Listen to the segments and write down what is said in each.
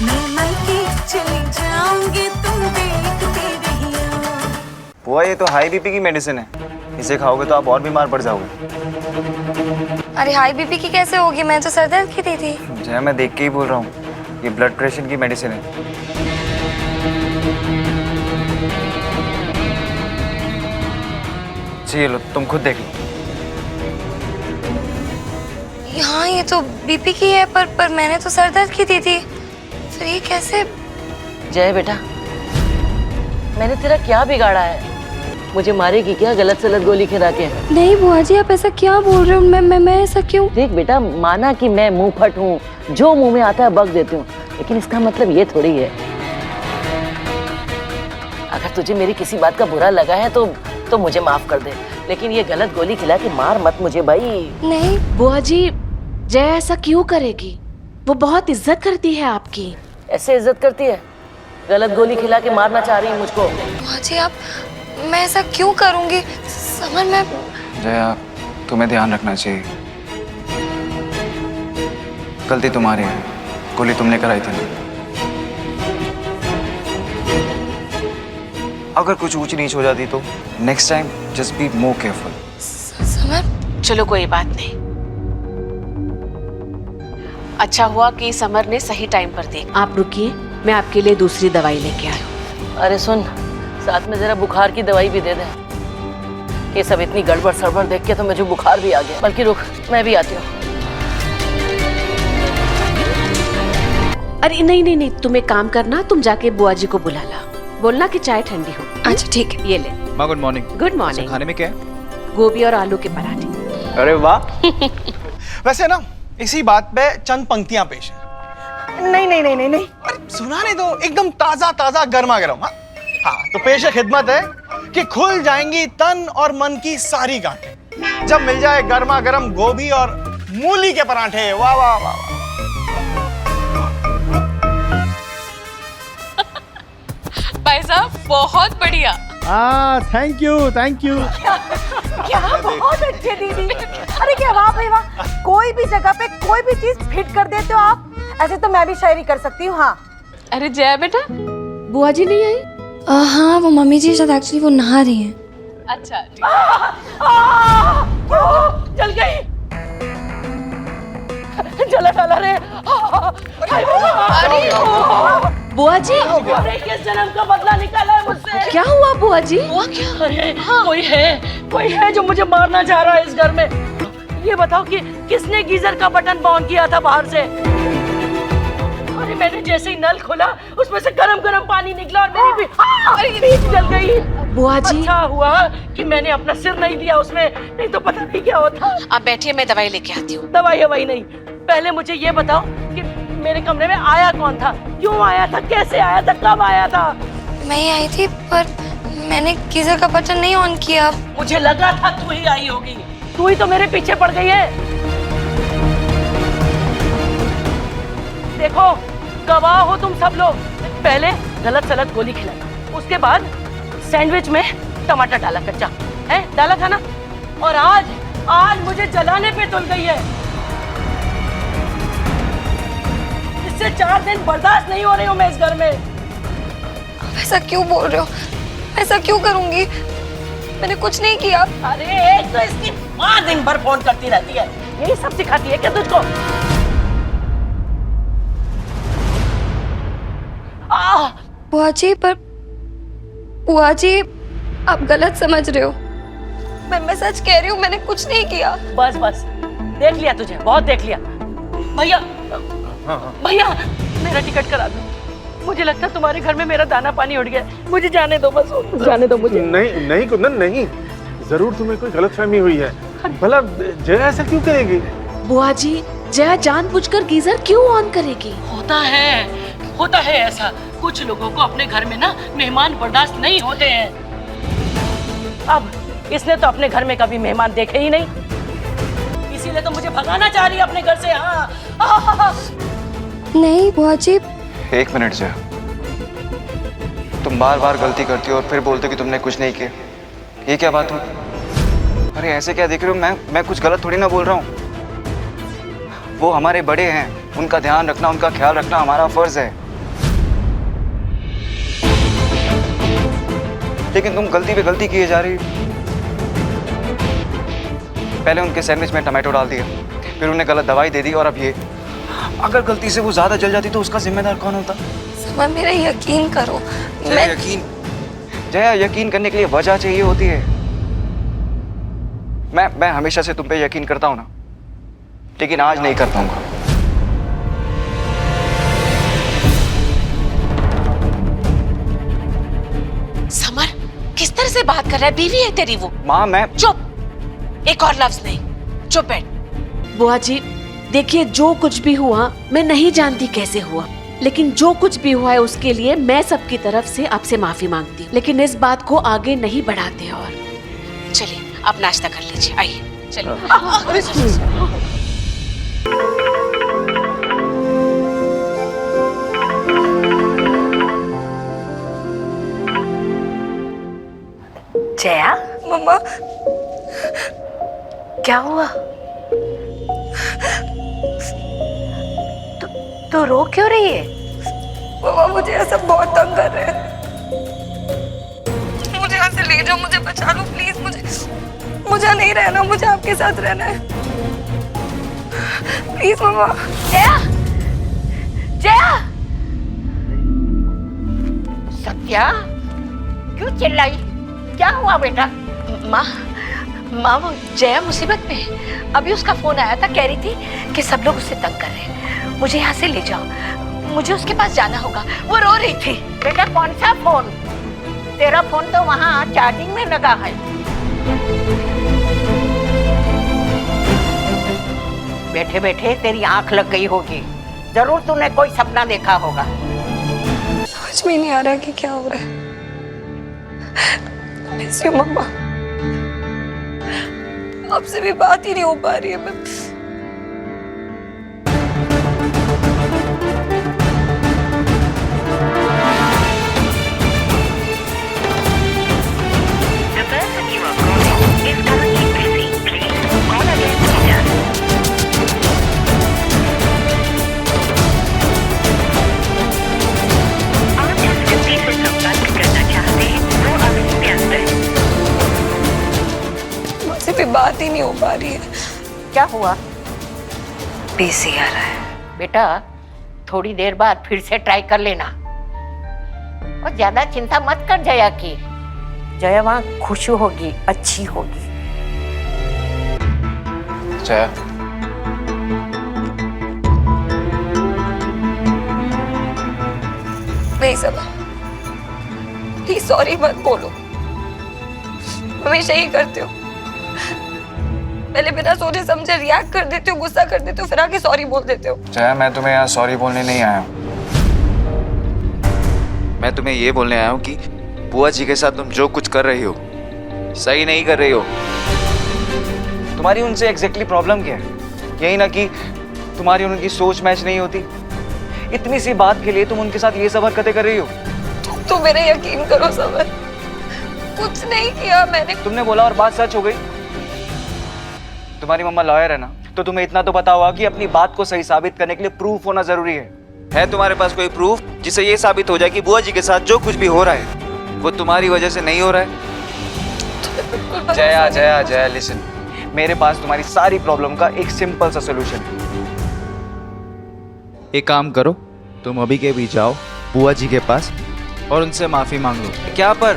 मैं मायके चली जाऊंगी तुम देखते रहियो। बुआ ये तो हाई बीपी की मेडिसिन है, इसे खाओगे तो आप और बीमार पड़ जाओगे। अरे हाई बीपी की कैसे होगी, मैं तो सर दर्द की दी थी। जय मैं देख के ही बोल रहा हूँ, ये ब्लड प्रेशर की मेडिसिन है। जी लो, तुम खुद देख लो। हाँ ये तो बीपी की है, पर मैंने तो सर दर्द की दी थी, फिर ये कैसे? जय बेटा, मैंने तेरा क्या बिगाड़ा है? मुझे मारेगी क्या गलत सलत गोली खिला के? नहीं बुआ जी, आप ऐसा क्या बोल रहे हो? मैं ऐसा क्यों? देख बेटा, माना कि मैं मुंह फट हूँ, जो मुंह में आता है बक देती हूँ, लेकिन इसका मतलब ये थोड़ी है। अगर तुझे मेरी किसी बात का बुरा लगा है तो मुझे माफ कर दे, लेकिन ये गलत गोली खिला के मार मत मुझे भाई। नहीं बुआ जी, जय ऐसा क्यों करेगी? वो बहुत इज्जत करती है आपकी। ऐसे इज्जत करती है? गलत गोली खिला के मारना चाह रही है मुझको? बुआ जी आप, मैं ऐसा क्यों करूंगी? समर मैं जया, तुम्हें ध्यान रखना चाहिए, गलती तुम्हारी है, गोली तुम लेकर आई थी ना। अगर कुछ ऊंच नीच हो जाती तो next time just be more careful. Summer, चलो कोई बात नहीं, अच्छा हुआ कि समर ने सही टाइम पर देखा। आप रुकिए, मैं आपके लिए दूसरी दवाई लेके आई हूँ। अरे सुन, साथ में जरा बुखार की दवाई भी दे दे। ये सब इतनी गड़बड़ सड़बड़ देख के तो मुझे बुखार भी आ गया। बल्कि रुक, मैं भी आती हूँ। अरे नहीं, तुम एक काम करना, तुम जाके बुआ जी को बुला ला, बोलना कि चाय ठंडी हो। अच्छा ठीक है। ये ले। माँ गुड मॉर्निंग। Good morning. खाने में क्या है? गोभी और आलू के पराठे। अरे वाह। वैसे ना इसी बात पे चंद पंक्तियां पेश हैं। नहीं, अरे सुनाने दो, एकदम ताजा ताजा गर्मा गर्म। हाँ तो पेश खिदमत है कि खुल जाएंगी तन और मन की सारी गांठें जब मिल जाए गर्मा गर्म गोभी और मूली के पराठे। वाह वाह वाह वाह। भाई साहब बहुत बढ़िया। Thank you. क्या बहुत अच्छे दीदी। अरे क्या वाह भाई वाह, कोई भी जगह पे कोई भी चीज फिट कर देते हो आप। ऐसे तो मैं भी शायरी कर सकती हूँ। हाँ अरे जया बेटा, बुआ जी नहीं आई? हाँ वो मम्मी जी शायद एक्चुअली वो नहा रही हैं। अच्छा ठीक। जल गई, जला डाला रे। अरे बुआ जी, अरे किस जन्म का बदला निकाला है मुझसे? क्या हुआ बुआ जी? अरे कोई है जो मुझे मारना चाह रहा है इस घर में। ये बताओ कि किसने गीजर का बटन ऑन किया था बाहर से? अरे मैंने जैसे ही नल खोला उसमें से गरम गरम पानी निकला और मेरी पीठ जल गई। बुआ जी, अच्छा हुआ कि मैंने अपना सिर नहीं दिया उसमें, नहीं तो पता नहीं क्या होता। आप बैठिए, मैं दवाई लेके आती हूँ। दवाई हवाई नहीं, पहले मुझे ये बताओ कि मेरे कमरे में आया कौन था, क्यों आया था, कैसे आया था, कब आया था? मैं ही आई थी, पर मैंने गीजर का बटन नहीं ऑन किया। मुझे लगा था तू ही आई होगी, तू ही तो मेरे पीछे पड़ गई है। देखो गवाह हो तुम सब लोग, पहले गलत सलत गोली खिलाई, उसके बाद सैंडविच में टमाटर डाला कच्चा है, डाला था ना, और आज मुझे जलाने पे तुल गई है। इससे 4 दिन बर्दाश्त नहीं हो रही हूँ मैं इस घर में। आप ऐसा क्यों बोल रहे हो? ऐसा क्यों करूंगी? मैंने कुछ नहीं किया। अरे एक तो इसकी माँ दिन भर फोन करती रहती है, यही सब सिखाती है क्या तुझको? बुआ जी आप गलत समझ रहे हो। मैं सच कह रही हूँ, मैंने कुछ नहीं किया। बस देख लिया तुझे, बहुत देख लिया। भैया मेरा टिकट करा दो, मुझे लगता है तुम्हारे घर में मेरा दाना पानी उड़ गया। मुझे जाने दो, बस जाने दो मुझे। नहीं कुंदन नहीं, जरूर तुम्हें कोई गलतफहमी हुई है। भला जया ऐसा क्यों करेगी? बुआ जी, जया जानबूझकर गीजर क्यों ऑन करेगी? होता है ऐसा, कुछ लोगों को अपने घर में ना मेहमान बर्दाश्त नहीं होते हैं। अब इसने तो अपने घर में कभी मेहमान देखे ही नहीं, इसीलिए तो मुझे भगाना चाह रही है अपने घर से। हाँ नहीं बुआ जी। एक मिनट जया, तुम बार बार गलती करती हो और फिर बोलते हो कि तुमने कुछ नहीं किया, ये क्या बात हुई? अरे ऐसे क्या देख रहे हो? मैं कुछ गलत थोड़ी ना बोल रहा हूँ। वो हमारे बड़े हैं, उनका ध्यान रखना, उनका ख्याल रखना हमारा फर्ज है। लेकिन तुम गलती पे गलती किए जा रही हो। पहले उनके सैंडविच में टमाटो डाल दिया, फिर उन्हें गलत दवाई दे दी, और अब ये। अगर गलती से वो ज्यादा जल जाती तो उसका जिम्मेदार कौन होता? समर मेरा यकीन करो। जया, यकीन करने के लिए वजह चाहिए होती है। मैं हमेशा से तुम पे यकीन करता हूं ना, लेकिन आज नहीं कर पाऊंगा। समर, किस तरह से बात कर रहा है? बीवी है तेरी वो। माँ मैं चुप, एक और लफ्ज नहीं। चुप बैठ। बुआ जी देखिए, जो कुछ भी हुआ मैं नहीं जानती कैसे हुआ, लेकिन जो कुछ भी हुआ है उसके लिए मैं सबकी तरफ से आपसे माफी मांगती हूँ, लेकिन इस बात को आगे नहीं बढ़ाते। और चलिए आप नाश्ता कर लीजिए, आइए चलिए। जया, मम्मा क्या हुआ? तू रो क्यों रही है? मम्मा मुझे ऐसा बहुत तंग कर रहे हैं। मुझे यहाँ से ले जाओ, मुझे बचा लो प्लीज। मुझे नहीं रहना, मुझे आपके साथ रहना है प्लीज मम्मा। जया, जया, सत्या क्यों चिल्लाई? क्या हुआ बेटा? माँ वो जया मुसीबत में है। अभी उसका फोन आया था, कह रही थी कि सब लोग उससे तंग कर रहे हैं, मुझे यहाँ से ले जाओ, मुझे उसके पास जाना होगा। वो रो रही थी। बेटा कौन सा फोन? तेरा फोन तो वहाँ चार्जिंग में लगा है। बैठे बैठे तेरी आंख लग गई होगी, जरूर तूने कोई सपना देखा होगा। समझ में नहीं आ रहा कि क्या हो रहा है। मिस यू मम्मा, आपसे भी बात ही नहीं हो पा रही है। मैं बात ही नहीं हो पा रही है। क्या हुआ? पीसी आ रहा है। बेटा थोड़ी देर बाद फिर से ट्राई कर लेना, और ज्यादा चिंता मत कर जया की। जया वहाँ खुश होगी, अच्छी होगी। जया, नहीं सब प्लीज सॉरी मत बोलो, हमेशा ही करते हो। पहले बिना सोचे समझे रिएक्ट कर देते हो, गुस्सा कर देते हो, फिर आके सॉरी बोल देते हो। जया, मैं तुम्हें यहाँ सॉरी बोलने नहीं आया हूँ। मैं तुम्हें ये बोलने आया हूँ कि बुआ जी के साथ तुम जो कुछ कर रही हो सही नहीं कर रही हो। तुम्हारी उनसे एग्जैक्टली प्रॉब्लम क्या है? यही ना कि तुम्हारी उनकी सोच मैच नहीं होती। इतनी सी बात के लिए तुम उनके साथ ये सब हरकतें कर रही हो। तुम तो मेरे यकीन करो सबर, कुछ नहीं किया मैंने। तुमने बोला और बात सच हो गई। तुम्हारी मम्मा लॉयर है ना, तो तुम्हें इतना तो पता होगा कि अपनी बात को सही साबित करने के लिए प्रूफ होना जरूरी है। है तुम्हारे पास कोई प्रूफ जिससे ये साबित हो जाए कि बुआ जी के साथ जो कुछ भी हो रहा है वो तुम्हारी वजह से नहीं हो रहा है? जया जया जया लिसन, मेरे पास तुम्हारी सारी प्रॉब्लम का एक सिंपल सा सोल्यूशन है। एक काम करो, तुम अभी के भी जाओ बुआ जी के पास और उनसे माफी मांग लो। क्या पर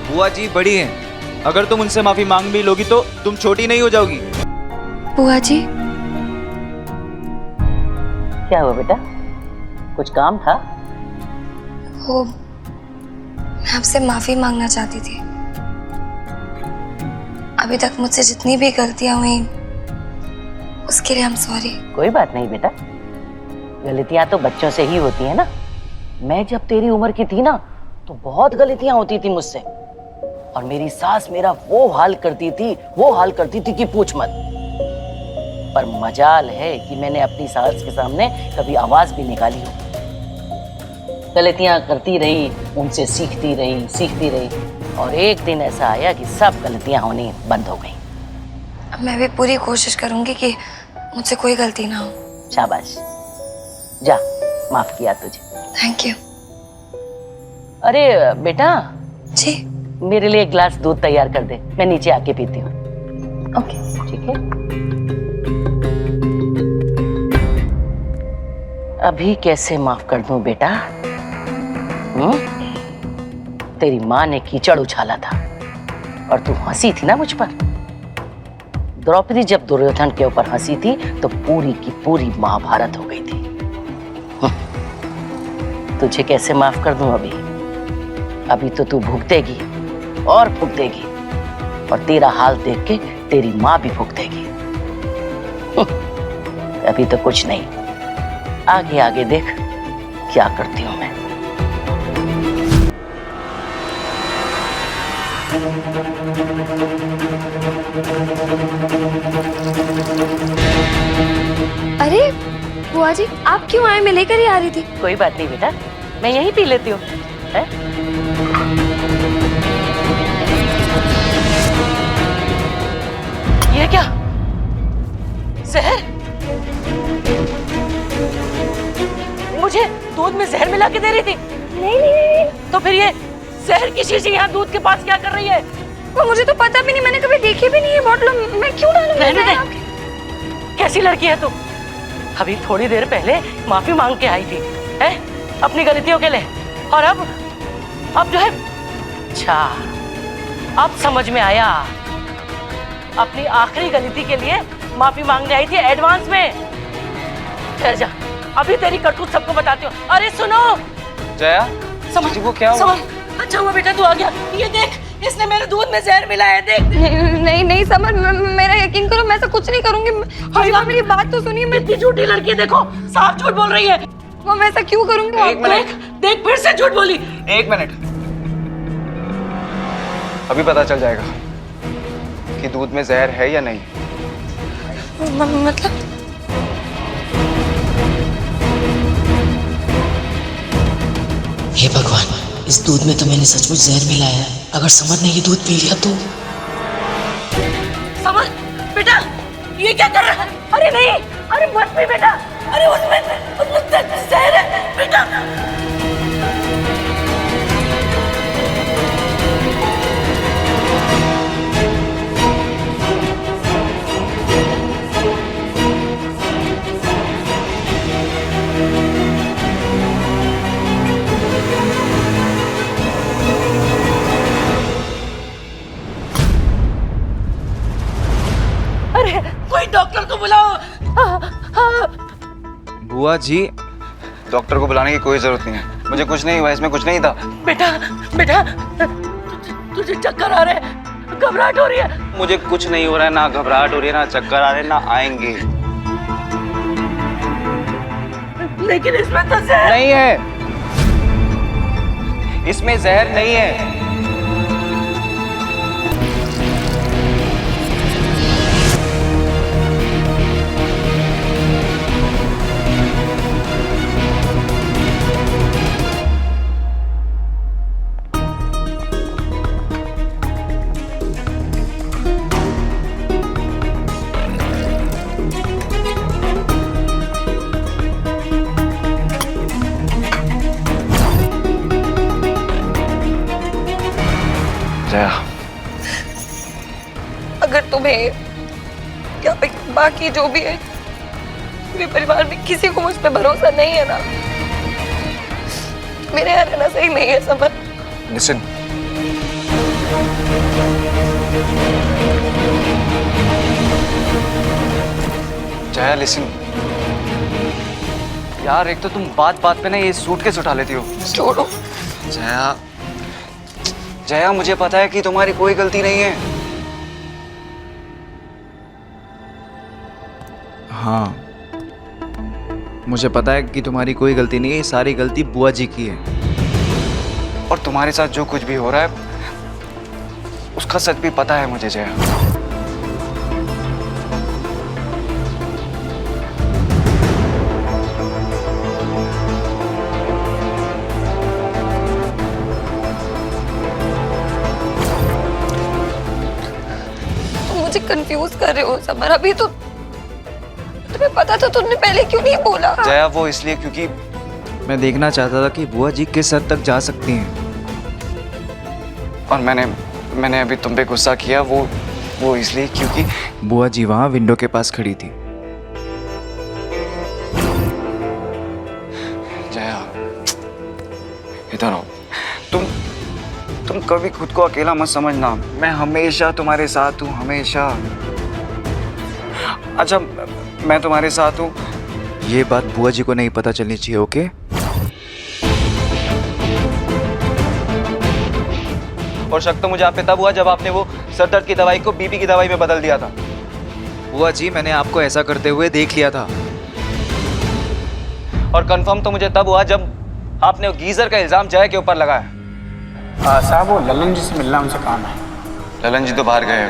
बुआ जी बड़ी हैं, अगर तुम उनसे माफी मांग भी लोगी तो तुम छोटी नहीं हो जाओगी। बुआ जी, क्या हुआ बेटा? कुछ काम था? वो मैं आपसे माफी मांगना चाहती थी। अभी तक मुझसे जितनी भी गलतियां हुई उसके लिए I'm सॉरी। कोई बात नहीं बेटा, गलतियां तो बच्चों से ही होती है ना। मैं जब तेरी उम्र की थी ना तो बहुत गलतियां होती थी मुझसे, और मेरी सास मेरा वो हाल करती थी कि पूछ मत। पर मजाल है कि मैंने अपनी सास के सामने कभी आवाज भी निकाली हो। गलतियां करती रही, उनसे सीखती रही, और एक दिन ऐसा आया कि सब गलतियां होनी बंद हो गई। अब मैं भी पूरी कोशिश करूंगी कि मुझसे कोई गलती ना हो। शाबाश, जा, माफ किया तुझे। Thank you. अरे बेटा, जी मेरे लिए एक गिलास दूध तैयार कर दे, मैं नीचे आके पीती हूँ। ओके। ठीक है। अभी कैसे माफ कर दूं बेटा? तेरी माँ ने कीचड़ उछाला था और तू हंसी थी ना मुझ पर। द्रौपदी जब दुर्योधन के ऊपर हंसी थी तो पूरी की पूरी महाभारत हो गई थी। तुझे कैसे माफ कर दूं अभी? अभी तो तू भुगतेगी और भुगतेगी, और तेरा हाल देख के तेरी माँ भी भुगतेगी। अभी तो कुछ नहीं, आगे आगे देख क्या करती हूं मैं। अरे बुआ जी, आप क्यों आए? मैं लेकर ही आ रही थी। कोई बात नहीं बेटा, मैं यहीं पी लेती हूँ। ये क्या? जहर? मुझे दूध में जहर मिला के दे रही थी? नहीं। तो फिर ये जहर की शीशी यहाँ दूध के पास क्या कर रही है? वो मुझे तो पता भी नहीं, मैंने कभी देखी भी नहीं है बॉटल। मैं क्यों डालूंगी रहने दे। जहर? कैसी लड़की है तू? अभी थोड़ी देर पहले माफी मांग के आई थी, है? अपनी गलतियों के लिए, और अब जो है, अच्छा अब समझ में आया। अपनी आखिरी गलती के लिए माफी मांगने आई थी एडवांस में। ठहर जा, अभी तेरी करतूत सबको बताती हूँ। अरे सुनो जया, समझ जी वो क्या हुआ? समझ, अच्छा हुआ बेटा तू आ गया। ये देख, इसने मेरे दूध में जहर मिलाया है, देख। नहीं समर, मेरा यकीन करो, मैं ऐसा कुछ नहीं करूंगी। मेरी बात तो सुनिए। मैं कितनी झूठी लड़की है, देखो साफ झूठ बोल रही है। वो मैं ऐसा क्यों करूंगी? एक मिनट। देख फिर से झूठ बोली। एक मिनट, अभी पता चल जाएगा कि दूध में जहर है या नहीं। मतलब हे भगवान, इस दूध में तो मैंने सचमुच जहर मिलाया है। अगर समर ने ये दूध पी लिया तो? समर बेटा, ये क्या कर रहा है? अरे नहीं, अरे मत पी बेटा। अरे उसमें जहर है बेटा। अरे कोई डॉक्टर को बुलाओ। बुआ जी, डॉक्टर को बुलाने की कोई जरूरत नहीं है। मुझे कुछ नहीं हुआ, इसमें कुछ नहीं था। बेटा तुझे चक्कर आ रहे हैं, घबराहट हो रही है? मुझे कुछ नहीं हो रहा है, ना घबराहट हो रही है, ना चक्कर आ रहे हैं, ना आएंगे। लेकिन इसमें तो जहर नहीं है, इसमें जहर नहीं है। जया, अगर तुम्हें या बाकी जो भी है, मेरे परिवार में किसी को मुझ पे भरोसा नहीं है ना, मेरे यहाँ रहना सही नहीं है समर। Listen, Jaya listen. यार एक तो तुम बात बात पे ना ये सूटकेस उठा लेती हो। छोड़ो। जया, जया मुझे पता है कि तुम्हारी कोई गलती नहीं है। हाँ, मुझे पता है कि तुम्हारी कोई गलती नहीं है, ये सारी गलती बुआ जी की है। और तुम्हारे साथ जो कुछ भी हो रहा है उसका सच भी पता है मुझे जया। मुझे कंफ्यूज कर रहे हो समर। अभी तो तुम्हें पता था, तुमने पहले क्यों नहीं बोला? जया वो इसलिए क्योंकि मैं देखना चाहता था कि बुआ जी किस हद तक जा सकती हैं। और मैंने अभी तुम पे गुस्सा किया वो इसलिए क्योंकि बुआ जी वहां विंडो के पास खड़ी थी। जया, इधर आओ। तुम कभी खुद को अकेला मत समझना, मैं हमेशा तुम्हारे साथ हूँ, हमेशा। अच्छा, मैं तुम्हारे साथ हूँ, ये बात बुआ जी को नहीं पता चलनी चाहिए, ओके? और शक तो मुझे आप पे तब हुआ जब आपने वो सर दर्द की दवाई को बीपी की दवाई में बदल दिया था। बुआ जी, मैंने आपको ऐसा करते हुए देख लिया था। और कंफर्म तो मुझे तब हुआ जब आपने वो गीजर का इल्जाम जया के ऊपर लगाया। साहब, वो ललन जी से मिलना उनसे काम है। ललन जी तो बाहर गए,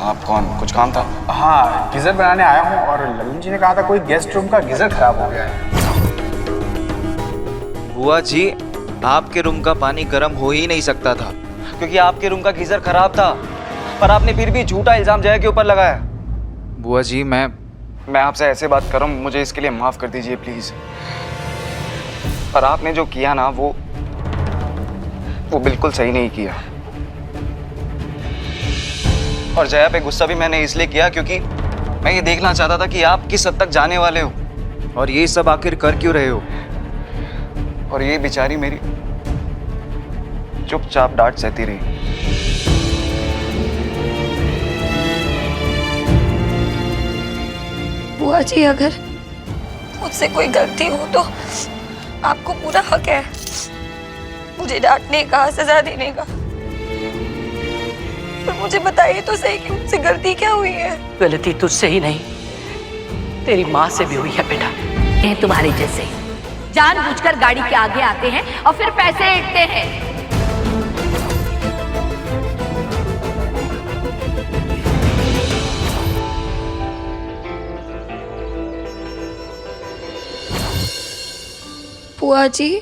आप कौन? कुछ काम था? हाँ, गीजर बनाने आया हूँ और ललन जी ने कहा था कोई गेस्ट रूम का गीजर खराब हो गया है। बुआ जी, आपके रूम का पानी गर्म हो ही नहीं सकता था क्योंकि आपके रूम का गीजर खराब था, पर आपने फिर भी झूठा इल्जाम जया के ऊपर लगाया। बुआ जी, मैं आपसे ऐसे बात कर रहा हूँ, मुझे इसके लिए माफ कर दीजिए प्लीज। पर आपने जो किया ना वो बिल्कुल सही नहीं किया। और जया पे गुस्सा भी मैंने इसलिए किया क्योंकि मैं ये देखना चाहता था कि आप किस हद तक जाने वाले हो और ये सब आखिर कर क्यों रहे हो। और ये बेचारी मेरी चुपचाप डांट सहती रही। बुआ जी, अगर मुझसे कोई गलती हो तो आपको पूरा हक है मुझे डांटने का, सजा देने का। पर मुझे बताइए तो सही कि मुझसे गलती क्या हुई है? गलती तुझसे ही नहीं, तेरी माँ से भी हुई है बेटा। हैं तुम्हारे जैसे जानबूझकर गाड़ी के आगे आते हैं और फिर पैसे ऐंठते हैं। बुआ जी,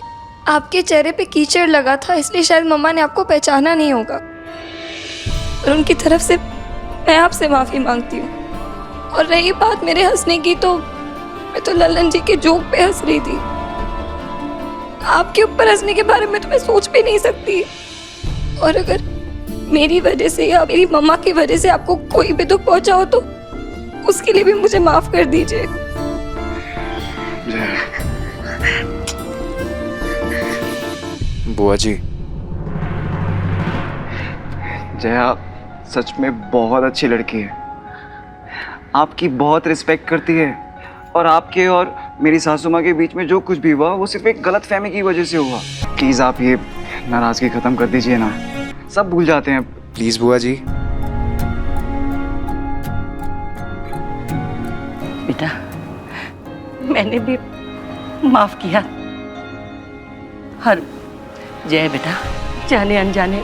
आपके चेहरे पे कीचड़ लगा था इसलिए शायद मम्मा ने आपको पहचाना नहीं होगा। और उनकी तरफ से मैं आपसे माफी मांगती हूँ। और रही बात मेरे हंसने की, तो मैं तो ललन जी के जोक पे हंस रही थी। आपके ऊपर हंसने के बारे में तो मैं सोच भी नहीं सकती। और अगर मेरी वजह से या मेरी मम्मा की वजह से आपको कोई भी दुख पहुंचा हो तो उसके लिए भी मुझे माफ कर दीजिए। बुआ जी, जया सच में बहुत अच्छी लड़की है, आपकी बहुत रिस्पेक्ट करती है। और आपके और मेरी सासू माँ के बीच में जो कुछ भी हुआ वो सिर्फ एक गलत फहमी की वजह से हुआ। प्लीज आप ये नाराजगी खत्म कर दीजिए ना, सब भूल जाते हैं प्लीज बुआ जी। बेटा, मैंने भी माफ किया। हर जय बेटा, जाने अनजाने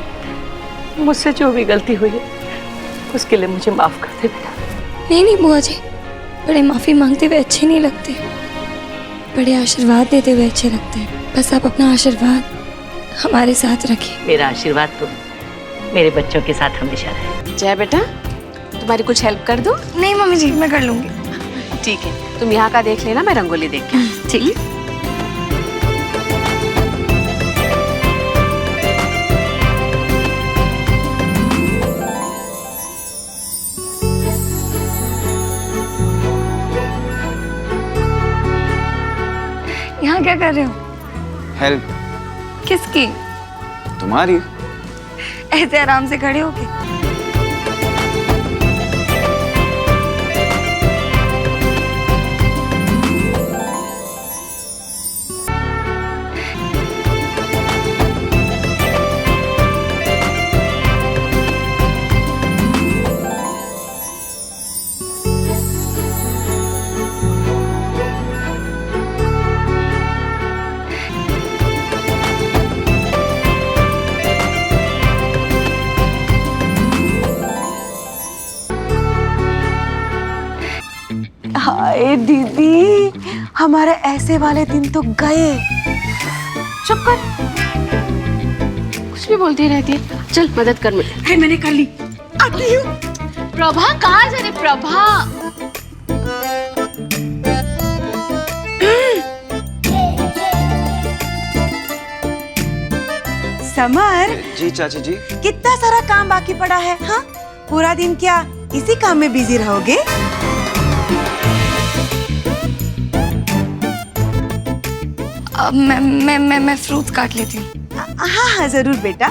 मुझसे जो भी गलती हुई है उसके लिए मुझे माफ कर दे बेटा। नहीं बुआ जी, बड़े माफी मांगते हुए अच्छे नहीं लगते, बड़े आशीर्वाद देते हुए अच्छे लगते हैं। बस आप अपना आशीर्वाद हमारे साथ रखिए। मेरा आशीर्वाद तो मेरे बच्चों के साथ हमेशा रहे। जय बेटा, तुम्हारी कुछ हेल्प कर दूं? नहीं मम्मी जी, मैं कर लूंगी। ठीक है, तुम यहाँ का देख लेना, मैं रंगोली देख के। ठीक है। यहाँ क्या कर रहे हो? हेल्प? किसकी? तुम्हारी। ऐसे आराम से खड़े होके? हाय दीदी, हमारे ऐसे वाले दिन तो गए। चुप कर, कुछ भी बोलती रहती है। चल मदद कर मुझे। है, मैंने कर ली, आती हूँ। प्रभा कहाँ जा रही? प्रभा, समर, जी चाची जी। कितना सारा काम बाकी पड़ा है। हाँ, पूरा दिन क्या इसी काम में बिजी रहोगे? मैं फ्रूट्स काट लेती हूँ। हाँ हाँ जरूर बेटा।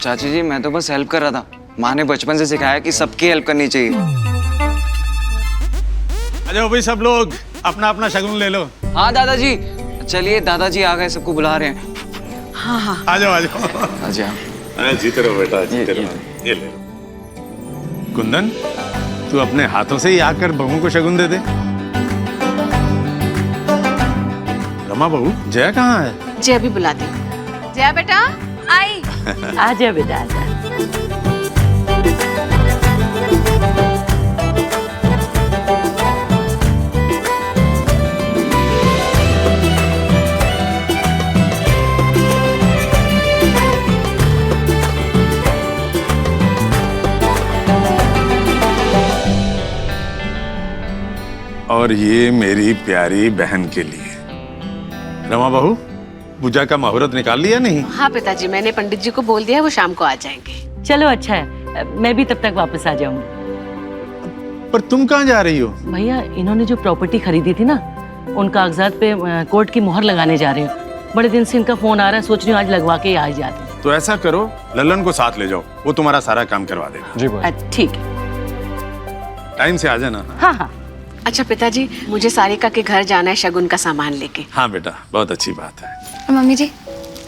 चाची जी मैं तो बस हेल्प कर रहा था। माँ ने बचपन से सिखाया कि सबकी हेल्प करनी चाहिए। आ जाओ भाई सब लोग, अपना अपना शगुन ले लो। हाँ दादाजी, चलिए दादाजी आ गए, सबको बुला रहे हैं। हाँ हाँ आ जाओ आ जाओ। अच्छा जीते रहो बेटा, जीते रहो। ये ले लो। कुंदन, तू अपने हाथों से ही आकर बहू को शगुन दे दे। रमा बहू, जया कहाँ है? जया भी बुलाती हूँ। जया बेटा आई। आजा बेटा आजा। और ये मेरी प्यारी बहन के लिए। रमा बहू, पूजा का मुहूर्त निकाल लिया नहीं? हाँ पिताजी, मैंने पंडित जी को बोल दिया है, वो शाम को आ जाएंगे। चलो अच्छा है, मैं भी तब तक वापस आ जाऊंगी। पर तुम कहाँ जा रही हो? भैया इन्होंने जो प्रॉपर्टी खरीदी थी ना, उन कागजात पे कोर्ट की मोहर लगाने जा रहे हैं। बड़े दिन से इनका फोन आ रहा है, सोच रही हूँ आज लगवा के ही आ जाते। तो ऐसा करो, ललन को साथ ले जाओ, वो तुम्हारा सारा काम करवा देगा। जी ठीक है। टाइम से आ जाना। हाँ हाँ। अच्छा पिताजी, मुझे सारिका के घर जाना है शगुन का सामान लेके। हाँ बेटा, बहुत अच्छी बात है। मम्मी जी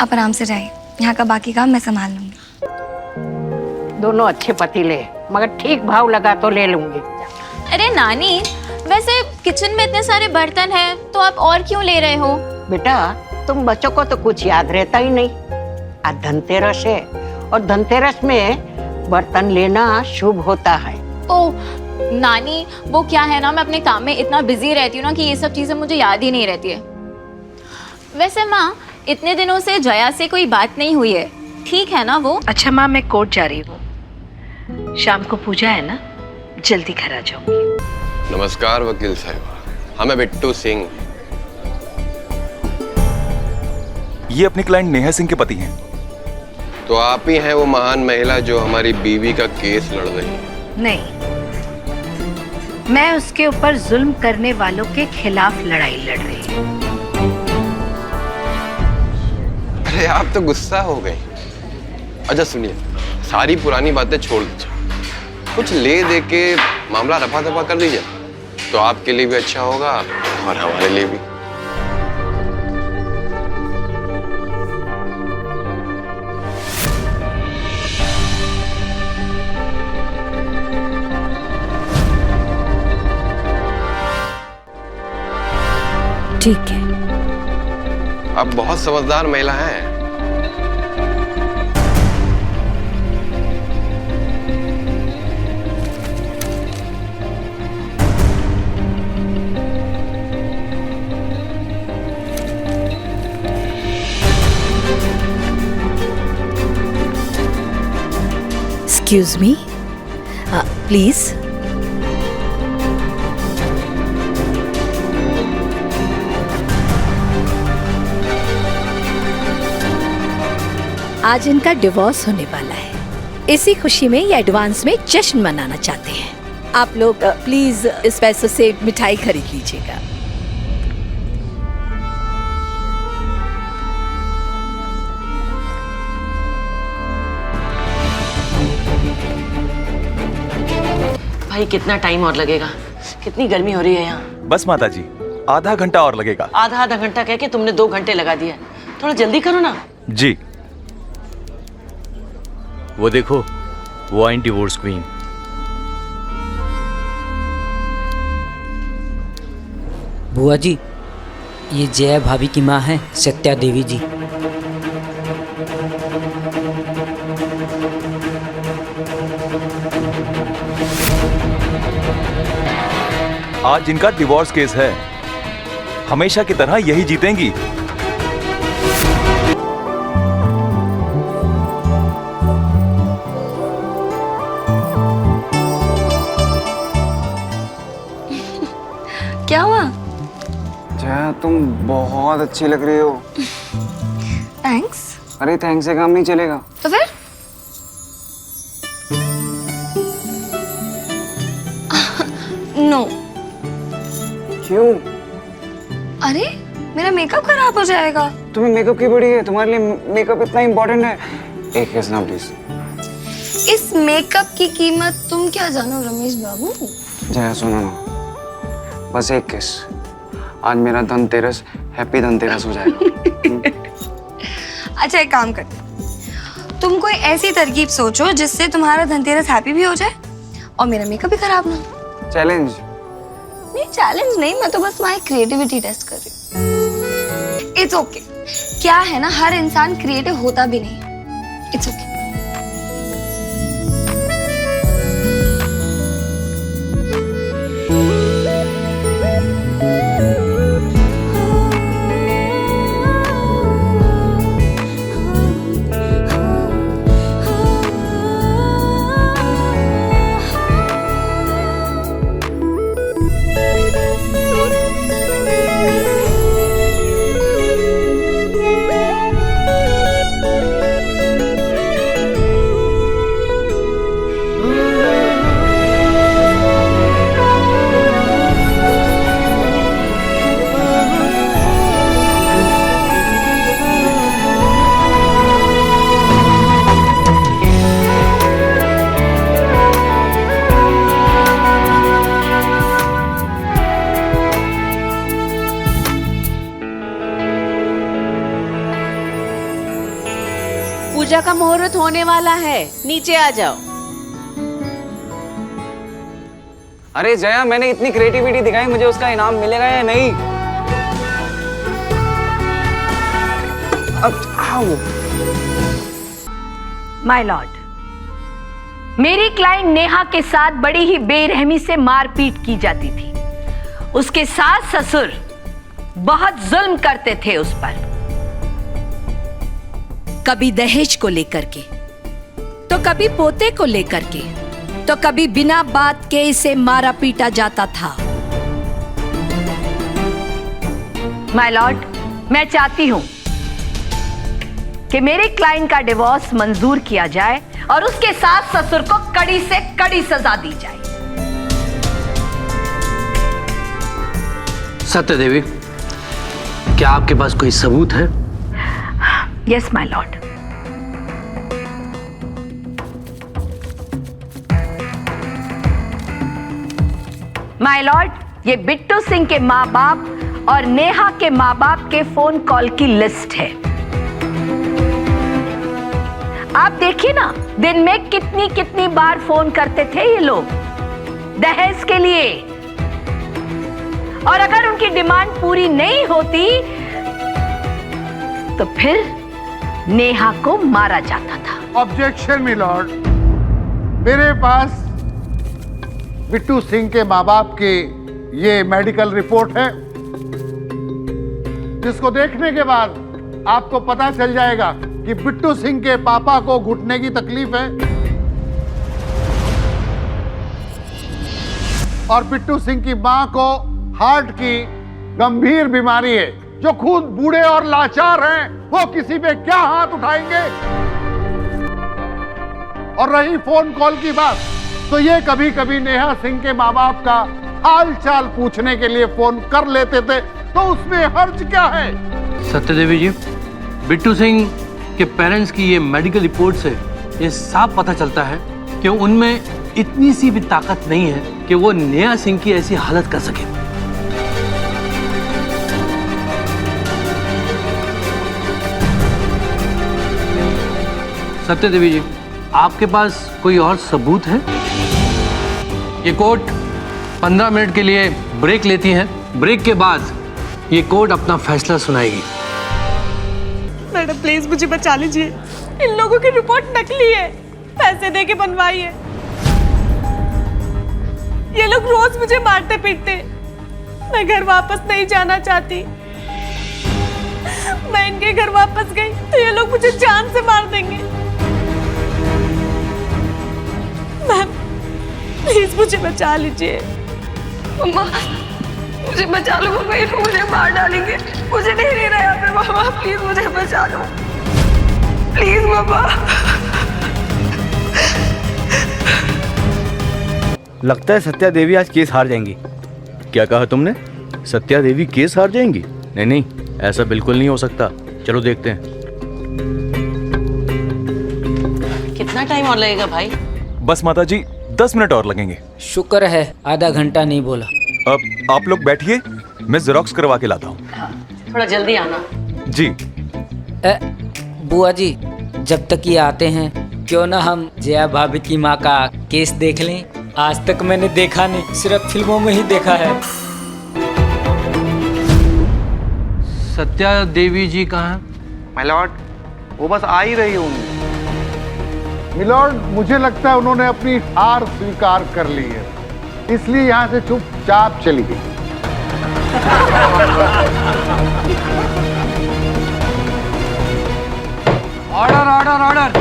आप आराम से जाइए, यहाँ का बाकी काम मैं संभाल लूंगी। दोनों अच्छे पतीले, मगर ठीक भाव लगा तो ले लूंगी। अरे नानी, वैसे किचन में इतने सारे बर्तन हैं, तो आप और क्यों ले रहे हो? बेटा तुम बच्चों को तो कुछ याद रहता ही नहीं। आज धनतेरस है और धनतेरस में बर्तन लेना शुभ होता है। ओह नानी, वो क्या है ना, मैं अपने काम में इतना बिजी रहती हूँ ना कि ये सब चीजें मुझे याद ही नहीं रहती है। वैसे माँ, इतने दिनों से जया से कोई बात नहीं हुई है, ठीक है ना वो? अच्छा माँ, मैं कोर्ट जा रही हूँ, शाम को पूजा है ना, जल्दी घर आ जाऊंगी। नमस्कार वकील साहिबा, हाँ मैं बिट्टू सिंह। ये अपनी क्लाइंट नेहा सिंह के पति हैं। तो आप ही हैं वो महान महिला जो हमारी बीवी का केस लड़ रही है? नहीं, मैं उसके ऊपर जुल्म करने वालों के खिलाफ लड़ाई लड़ रही हूँ। अरे आप तो गुस्सा हो गई। अच्छा सुनिए, सारी पुरानी बातें छोड़ दीजिए, कुछ ले दे के मामला रफा दफा कर दीजिए, तो आपके लिए भी अच्छा होगा और हमारे लिए भी। ठीक है। आप बहुत समझदार महिला हैं। Excuse me, please. आज इनका डिवोर्स होने वाला है, इसी खुशी में ये एडवांस में जश्न मनाना चाहते हैं। आप लोग प्लीज इस पैसों से मिठाई खरीद लीजिएगा। भाई कितना टाइम और लगेगा? कितनी गर्मी हो रही है यहाँ। बस माता जी, आधा घंटा और लगेगा। आधा घंटा कह के तुमने 2 घंटे लगा दिया, थोड़ा जल्दी करो ना। जी। वो देखो, वो आई डिवोर्स क्वीन। बुआ जी, ये जया भाभी की माँ है, सत्या देवी जी। आज इनका डिवोर्स केस है, हमेशा की तरह यही जीतेंगी। क्या हुआ? जया तुम बहुत अच्छी लग रही हो। थैंक्स। अरे थैंक्स से काम नहीं चलेगा। तो फिर? नो। क्यों? अरे मेरा मेकअप खराब हो जाएगा। तुम्हें मेकअप की बड़ी है, तुम्हारे लिए मेकअप इतना इम्पोर्टेंट है। एक किस ना प्लीज। इस मेकअप की कीमत तुम क्या जानो रमेश बाबू। जया सुनो ना, बस एक किस। आज मेरा धनतेरस, हैप्पी धनतेरस हो जाएगा। अच्छा एक काम करते, तुम कोई ऐसी तरकीब सोचो जिससे तुम्हारा धनतेरस हैप्पी भी हो जाए और मेरा मेकअप भी खराब ना हो। चैलेंज? नहीं चैलेंज नहीं, मैं तो बस माई क्रिएटिविटी टेस्ट कर रही हूँ। It's okay. क्या है ना, हर इंसान क्रिएटिव होता भी नहीं। It's okay. पूजा का मुहूर्त होने वाला है, नीचे आ जाओ। अरे जया, मैंने इतनी क्रिएटिविटी दिखाई, मुझे उसका इनाम मिलेगा या नहीं? अब आओ। माय लॉर्ड, मेरी क्लाइंट नेहा के साथ बड़ी ही बेरहमी से मारपीट की जाती थी। उसके सास ससुर बहुत जुल्म करते थे उस पर, कभी दहेज को लेकर के, तो कभी पोते को लेकर के, तो कभी बिना बात के इसे मारा पीटा जाता था। माय लॉर्ड, मैं चाहती हूं कि मेरे क्लाइंट का डिवोर्स मंजूर किया जाए और उसके सास ससुर को कड़ी से कड़ी सजा दी जाए। सत्य देवी, क्या आपके पास कोई सबूत है? Yes my Lord. My Lord, ये बिट्टू सिंह के माँ बाप और नेहा के माँ बाप के फोन कॉल की लिस्ट है। आप देखिए ना, दिन में कितनी कितनी बार फोन करते थे ये लोग दहेज के लिए, और अगर उनकी डिमांड पूरी नहीं होती तो फिर नेहा को मारा जाता था। ऑब्जेक्शन मिलॉर्ड, मेरे पास बिट्टू सिंह के माँ बाप की ये मेडिकल रिपोर्ट है, जिसको देखने के बाद आपको पता चल जाएगा कि बिट्टू सिंह के पापा को घुटने की तकलीफ है और बिट्टू सिंह की मां को हार्ट की गंभीर बीमारी है। जो खुद बूढ़े और लाचार हैं, वो किसी पे क्या हाथ उठाएंगे? और रही फोन कॉल की बात, तो ये कभी कभी नेहा सिंह के माँ बाप का हाल चाल पूछने के लिए फोन कर लेते थे, तो उसमें हर्ज क्या है? सत्यदेवी जी, बिट्टू सिंह के पेरेंट्स की ये मेडिकल रिपोर्ट से ये साफ पता चलता है कि उनमें इतनी सी भी ताकत नहीं है कि वो नेहा सिंह की ऐसी हालत कर सके। सत्यदेवी जी, आपके पास कोई और सबूत है? ये कोर्ट 15 मिनट के लिए ब्रेक लेती है। ब्रेक के बाद ये कोर्ट अपना फैसला सुनाएगी। मैडम प्लीज मुझे बचा लीजिए, इन लोगों की रिपोर्ट नकली है, पैसे दे के बनवाई है। ये लोग रोज मुझे मारते पीटते, मैं घर वापस नहीं जाना चाहती। मैं इनके घर वापस गई तो ये लोग मुझे जान से मार देंगे। मैम प्लीज मुझे बचा लीजिए। मम्मा, मुझे बचा लो मामा, ये लोग मुझे मार डालेंगे, मुझे नहीं रहना यहाँ पे मामा, प्लीज मुझे बचा लो, प्लीज मामा। लगता है सत्या देवी आज केस हार जाएंगी। क्या कहा तुमने? सत्या देवी केस हार जाएंगी? नहीं नहीं, ऐसा बिल्कुल नहीं हो सकता। चलो देखते हैं। कितना टाइम और लगेगा भाई? बस माता जी 10 मिनट और लगेंगे। शुक्र है आधा घंटा नहीं बोला। अब आप लोग बैठिए, मैं जेरोक्स करवा के लाता हूँ। थोड़ा जल्दी आना। जी। बुआ जी, जब तक ये आते हैं क्यों ना हम जया भाभी की माँ का केस देख लें। आज तक मैंने देखा नहीं, सिर्फ फिल्मों में ही देखा है। सत्या देवी जी कहाँ हैं? माय लॉर्ड, वो बस आ ही रही होंगी। मिलॉर्ड, मुझे लगता है उन्होंने अपनी हार स्वीकार कर ली है, इसलिए यहाँ से चुपचाप चली गई। Order order order.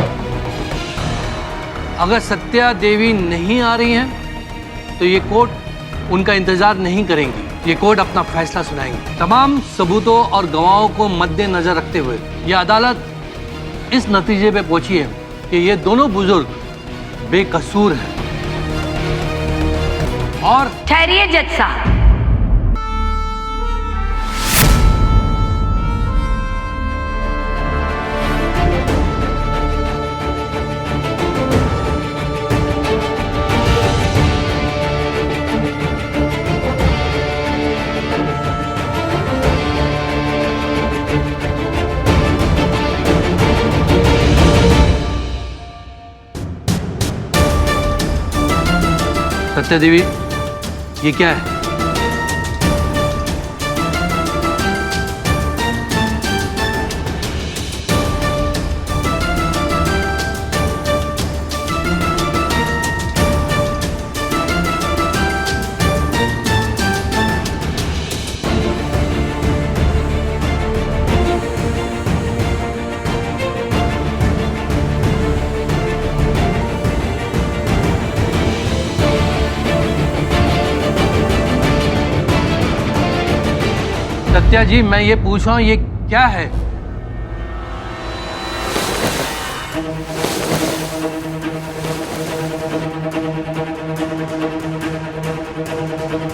अगर सत्या देवी नहीं आ रही हैं तो ये कोर्ट उनका इंतजार नहीं करेंगी। ये कोर्ट अपना फैसला सुनाएंगे। तमाम सबूतों और गवाहों को मद्देनजर रखते हुए ये अदालत इस नतीजे पे पहुंची है कि ये दोनों बुजुर्ग बेकसूर हैं। और ठहरिए जज साहब, सत्या देवी, ये क्या है? सत्या जी, मैं ये पूछ रहा हूँ, ये क्या है?